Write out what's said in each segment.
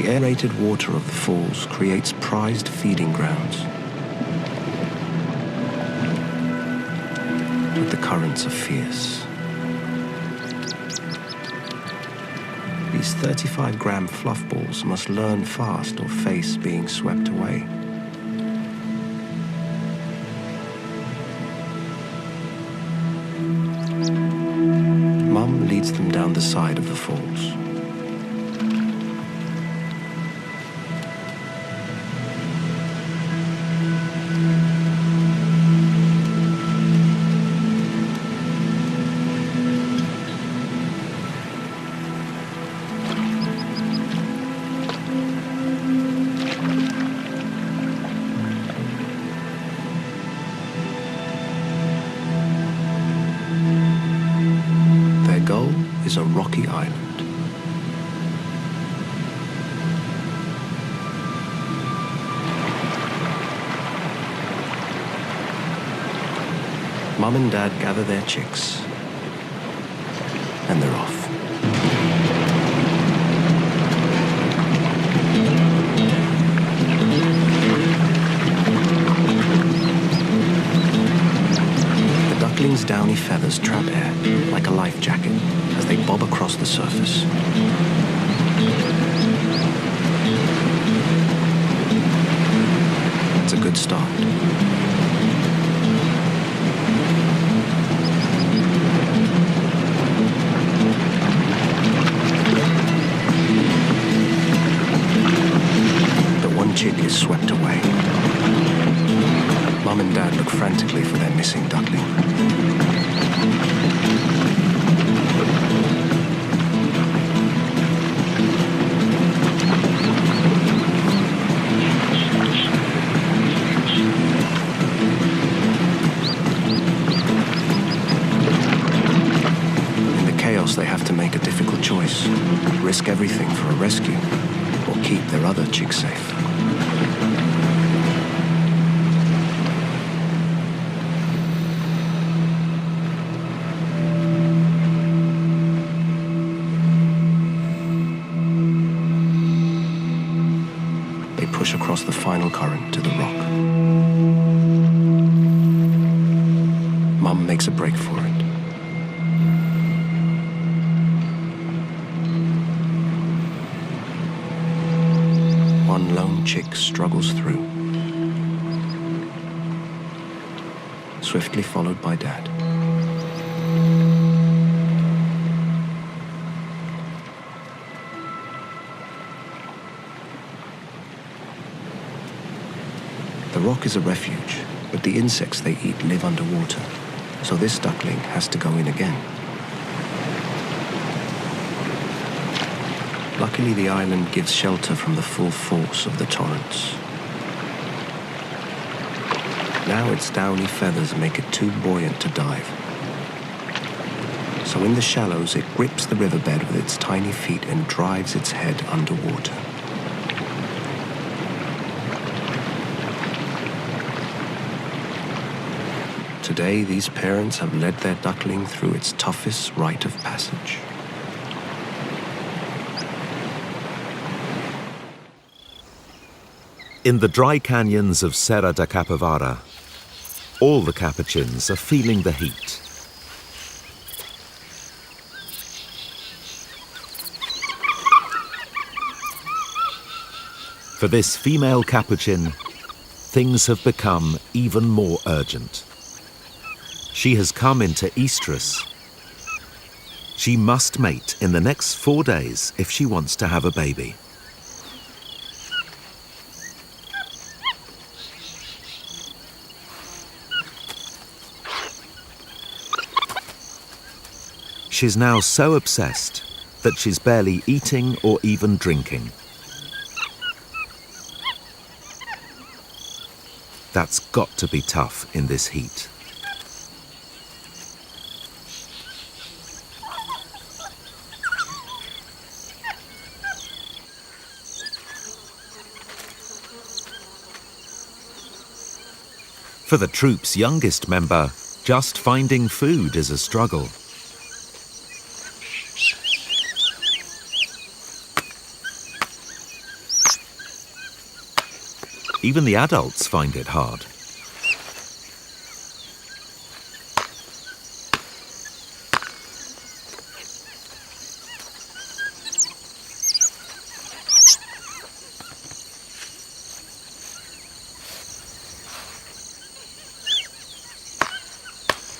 The aerated water of the falls creates prized feeding grounds. But the currents are fierce. These 35-gram fluff balls must learn fast or face being swept away. Mum leads them down the side of the falls. Is a rocky island. Mum and Dad gather their chicks, and they're off. The ducklings' downy feathers trap air like a life jacket as they bob across the surface. It's a good start. But one chick is swept away. Mum and Dad look frantically for their missing duckling. They have to make a difficult choice, risk everything for a rescue, or keep their other chick safe. They push across the final current to the rock. Mum makes a break for it. One lone chick struggles through, swiftly followed by Dad. The rock is a refuge, but the insects they eat live underwater, so this duckling has to go in again. Luckily, the island gives shelter from the full force of the torrents. Now its downy feathers make it too buoyant to dive. So in the shallows, it grips the riverbed with its tiny feet and drives its head underwater. Today, these parents have led their duckling through its toughest rite of passage. In the dry canyons of Serra da Capivara, all the capuchins are feeling the heat. For this female capuchin, things have become even more urgent. She has come into estrus. She must mate in the next 4 days if she wants to have a baby. She's now so obsessed that she's barely eating or even drinking. That's got to be tough in this heat. For the troop's youngest member, just finding food is a struggle. Even the adults find it hard.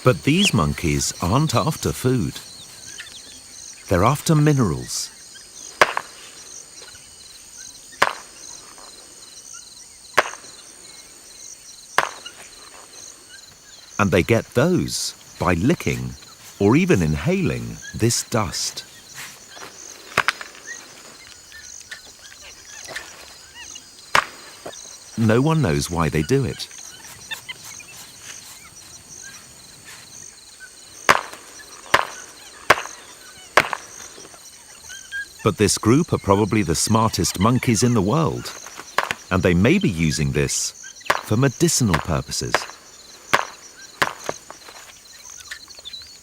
But these monkeys aren't after food. They're after minerals. And they get those by licking or even inhaling this dust. No one knows why they do it. But this group are probably the smartest monkeys in the world, and they may be using this for medicinal purposes.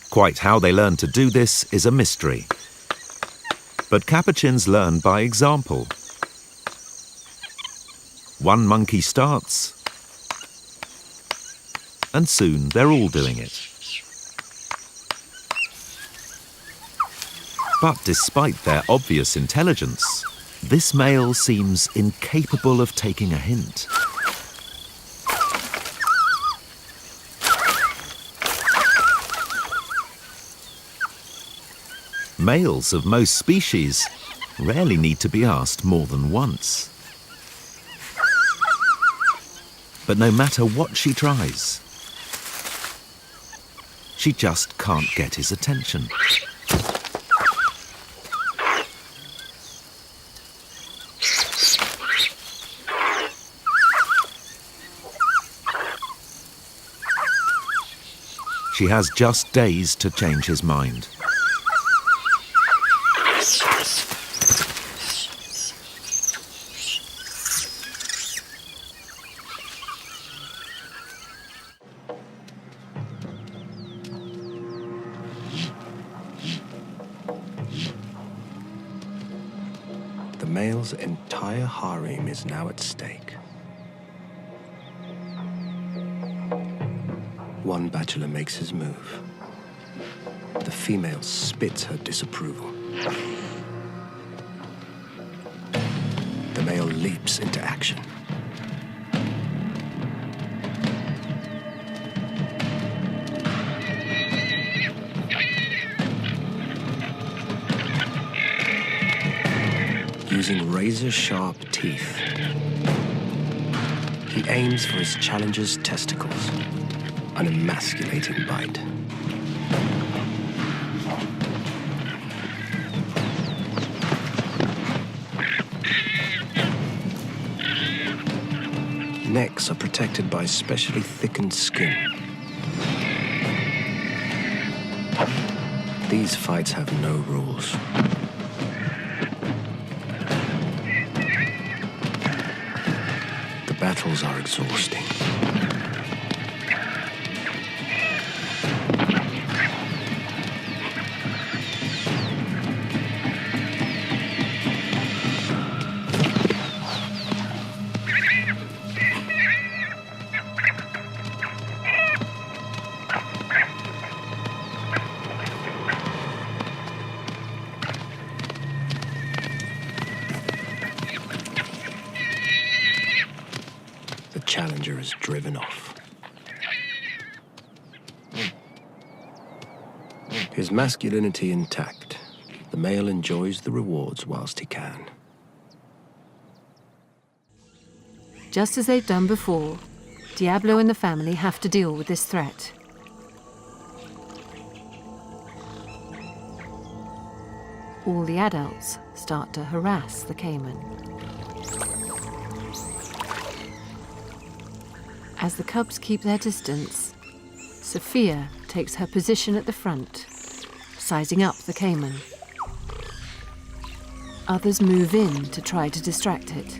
Quite how they learn to do this is a mystery. But capuchins learn by example. One monkey starts, and soon they're all doing it. But despite their obvious intelligence, this male seems incapable of taking a hint. Males of most species rarely need to be asked more than once. But no matter what she tries, she just can't get his attention. She has just days to change his mind. The male's entire harem is now at stake. One bachelor makes his move. The female spits her disapproval. The male leaps into action. Using razor-sharp teeth, he aims for his challenger's testicles. An emasculating bite. Necks are protected by specially thickened skin. These fights have no rules. The battles are exhausting. Challenger is driven off. His masculinity intact, the male enjoys the rewards whilst he can. Just as they've done before, Diablo and the family have to deal with this threat. All the adults start to harass the caiman. As the cubs keep their distance, Sophia takes her position at the front, sizing up the caiman. Others move in to try to distract it.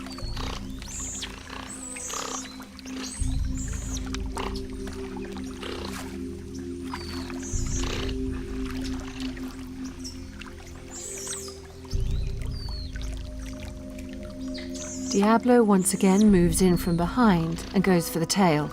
Diablo once again moves in from behind and goes for the tail.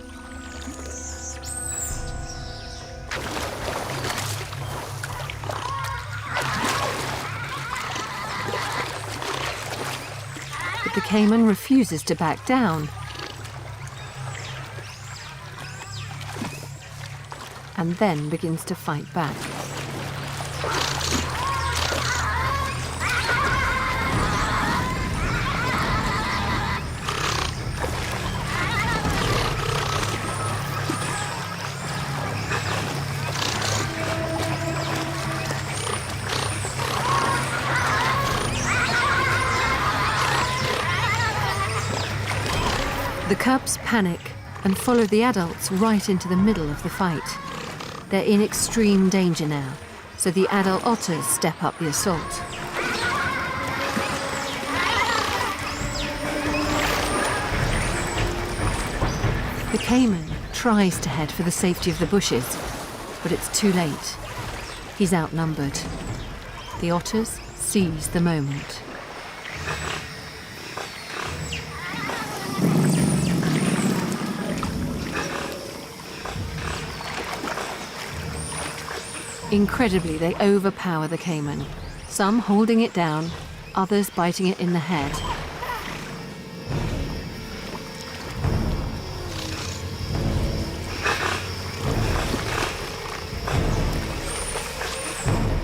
But the caiman refuses to back down and then begins to fight back. The cubs panic and follow the adults right into the middle of the fight. They're in extreme danger now, so the adult otters step up the assault. The caiman tries to head for the safety of the bushes, but it's too late. He's outnumbered. The otters seize the moment. Incredibly, they overpower the caiman, some holding it down, others biting it in the head.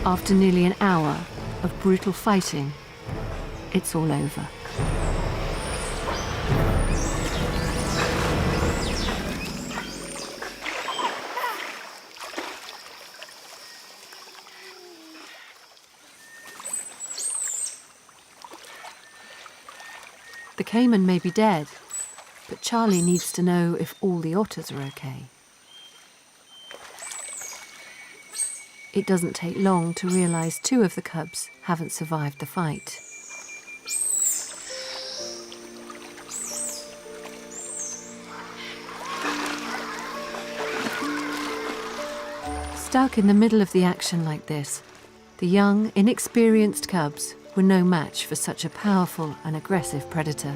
After nearly an hour of brutal fighting, it's all over. The caiman may be dead, but Charlie needs to know if all the otters are okay. It doesn't take long to realise 2 of the cubs haven't survived the fight. Stuck in the middle of the action like this, the young, inexperienced cubs were no match for such a powerful and aggressive predator.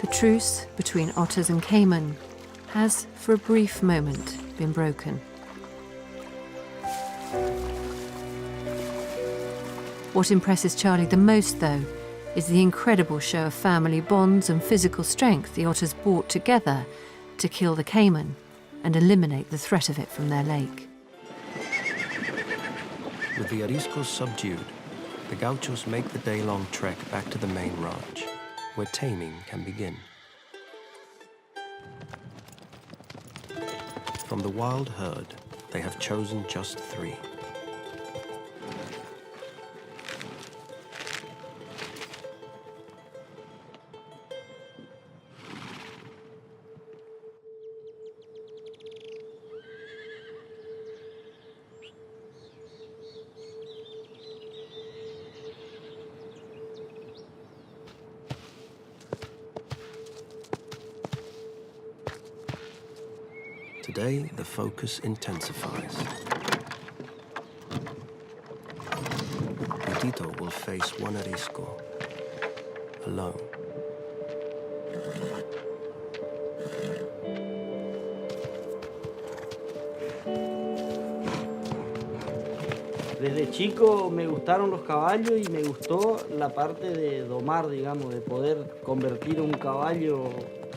The truce between otters and caiman has, for a brief moment, been broken. What impresses Charlie the most, though, is the incredible show of family bonds and physical strength the otters brought together to kill the caiman and eliminate the threat of it from their lake. With the ariscos subdued, the gauchos make the day-long trek back to the main ranch, where taming can begin. From the wild herd, they have chosen just 3. Today, the focus intensifies. Tito will face one arisco, alone. Desde chico me gustaron los caballos y me gustó la parte de domar, digamos, de poder convertir un caballo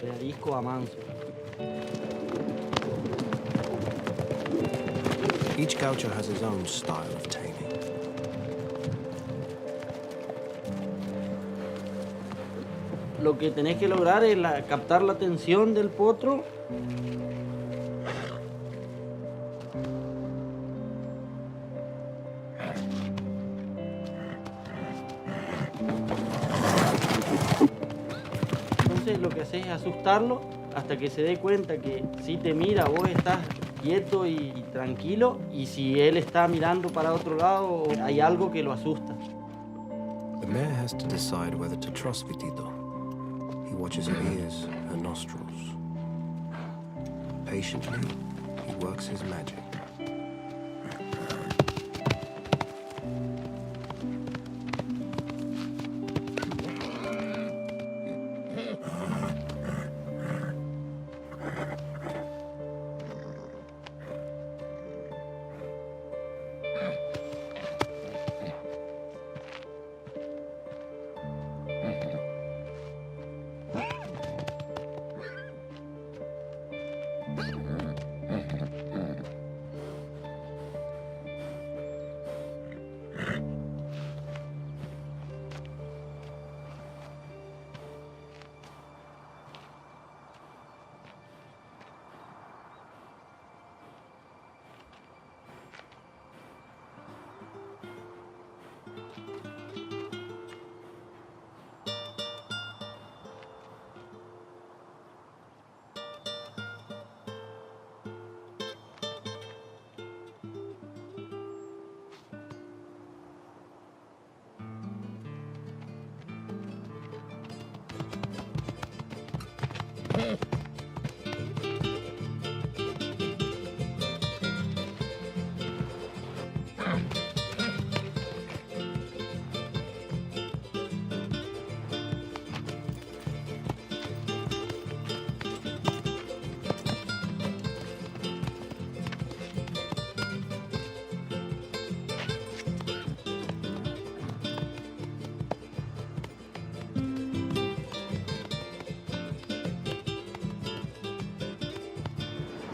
de arisco a manso. Each gaucho has his own style of taming. Lo que tenés que lograr es captar la atención del potro. Entonces lo que haces es asustarlo hasta que se dé cuenta que si te mira, vos estás quieto y tranquilo, y si él está mirando para otro lado, hay algo que lo asusta. The mare has to decide whether to trust Vitito. He He watches her ears, her nostrils. Patiently, he works his magic.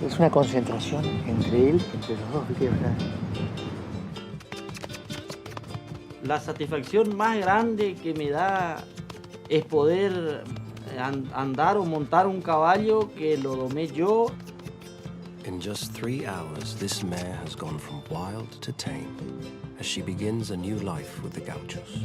Es una concentración entre él, entre los dos, ¿viste? La satisfacción más grande que me da es poder andar o montar un caballo que lo domé yo. In just 3 hours, this mare has gone from wild to tame as she begins a new life with the gauchos.